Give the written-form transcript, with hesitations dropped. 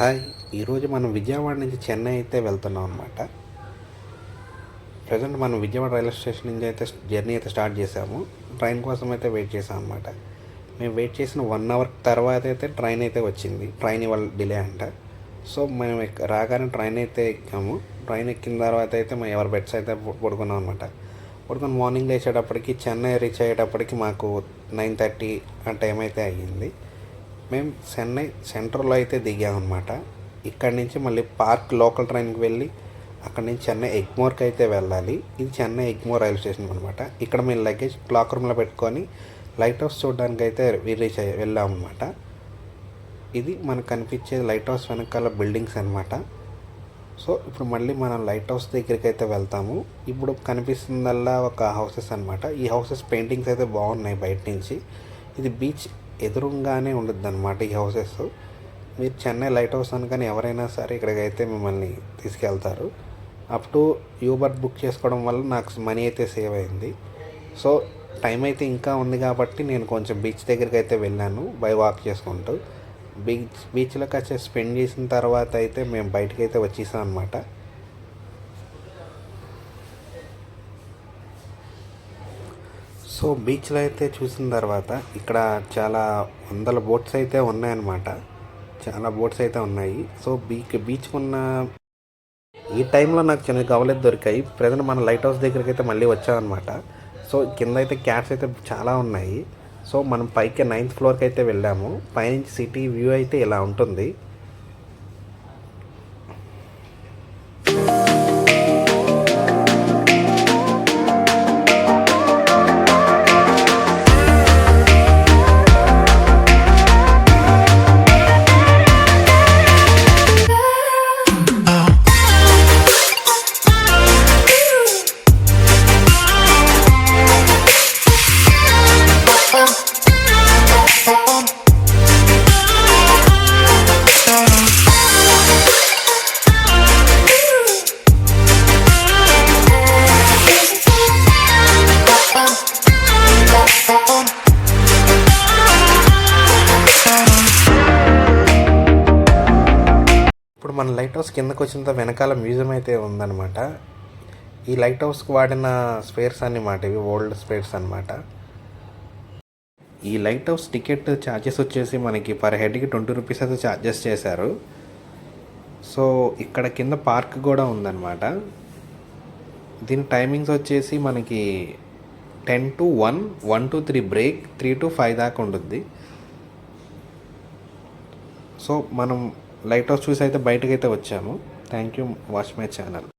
Hi, ఈరోజు మనం విజయవాడ నుంచి చెన్నై అయితే వెళ్తున్నాం అనమాట. ప్రజెంట్ మనం విజయవాడ రైల్వే స్టేషన్ నుంచి అయితే జర్నీ అయితే స్టార్ట్ చేసాము. ట్రైన్ కోసం అయితే వెయిట్ చేసాం అనమాట. మేము వెయిట్ చేసిన 1 అవర్ తర్వాత అయితే ట్రైన్ అయితే వచ్చింది. ట్రైన్ ఇవాళ డిలే అంట. సో మేము రాగానే ట్రైన్ అయితే ఎక్కాము. ట్రైన్ ఎక్కిన తర్వాత అయితే మేము ఎవరి బెడ్స్ అయితే పడుకున్నాం అనమాట. పడుకొని మార్నింగ్ లేచేటప్పటికి చెన్నై రీచ్ అయ్యేటప్పటికి మాకు 9:30 ఆ టైం అయితే అయ్యింది. మేము చెన్నై సెంట్రల్లో అయితే దిగామన్నమాట. ఇక్కడి నుంచి మళ్ళీ పార్క్ లోకల్ ట్రైన్కి వెళ్ళి అక్కడి నుంచి చెన్నై ఎగ్మోర్కి అయితే వెళ్ళాలి. ఇది చెన్నై ఎగ్మోర్ రైల్వే స్టేషన్ అనమాట. ఇక్కడ మేము లగేజ్ క్లాక్ రూమ్లో పెట్టుకొని లైట్ హౌస్ చూడడానికి అయితే వెళ్ళామన్నమాట. ఇది మనకు కనిపించేది లైట్ హౌస్ వెనకాల బిల్డింగ్స్ అనమాట. సో ఇప్పుడు మళ్ళీ మనం లైట్ హౌస్ దగ్గరికి అయితే వెళ్తాము. ఇప్పుడు కనిపిస్తుందల్లా ఒక హౌసెస్ అనమాట. ఈ హౌసెస్ పెయింటింగ్స్ అయితే బాగున్నాయి బయట నుంచి. ఇది బీచ్ ఎదురుగానే ఉండద్దు అనమాట ఈ హౌసెస్. మీరు చెన్నై లైట్ హౌస్ అనగానే ఎవరైనా సరే ఇక్కడికైతే మిమ్మల్ని తీసుకెళ్తారు. అప్ టు యూబర్ బుక్ చేసుకోవడం వల్ల నాకు మనీ అయితే సేవ్ అయింది. సో టైం అయితే ఇంకా ఉంది కాబట్టి నేను కొంచెం బీచ్ దగ్గరికి అయితే వెళ్ళాను బై వాక్ చేసుకుంటూ. బీచ్లోకి వచ్చి స్పెండ్ చేసిన తర్వాత అయితే మేము బయటకు అయితే వచ్చేసాం అనమాట. సో బీచ్లో అయితే చూసిన తర్వాత ఇక్కడ చాలా వందల బోట్స్ అయితే ఉన్నాయన్నమాట. చాలా బోట్స్ అయితే ఉన్నాయి. సో బీచ్ ఉన్న ఈ టైంలో నాకు చిన్న గవలెట్ దొరికాయి. ప్రజెంట్ మన లైట్ హౌస్ దగ్గరికి అయితే మళ్ళీ వచ్చామన్నమాట. సో కింద అయితే క్యాట్స్ అయితే చాలా ఉన్నాయి. సో మనం పైకి 9th ఫ్లోర్కి అయితే వెళ్ళాము. పైనుంచి సిటీ వ్యూ అయితే ఇలా ఉంటుంది. ఇప్పుడు మన లైట్ హౌస్ కిందకు వచ్చిన వెనకాల మ్యూజియం అయితే ఉందన్నమాట. ఈ లైట్ హౌస్కి వాడిన స్పేర్స్ అన్నమాట. ఇవి ఓల్డ్ స్పేర్స్ అనమాట. ఈ లైట్ హౌస్ టికెట్ ఛార్జెస్ వచ్చేసి మనకి పర్ హెడ్కి 20 రూపీస్ అయితే ఛార్జెస్ చేశారు. సో ఇక్కడ కింద పార్క్ కూడా ఉందన్నమాట. దీని టైమింగ్స్ వచ్చేసి మనకి 10 to 1, 1 to 3 బ్రేక్, 3 to 5 దాకా ఉంటుంది. సో మనం లైట్ హౌస్ చూసి అయితే బయటకు అయితే వచ్చాము. Thank you, watch my channel.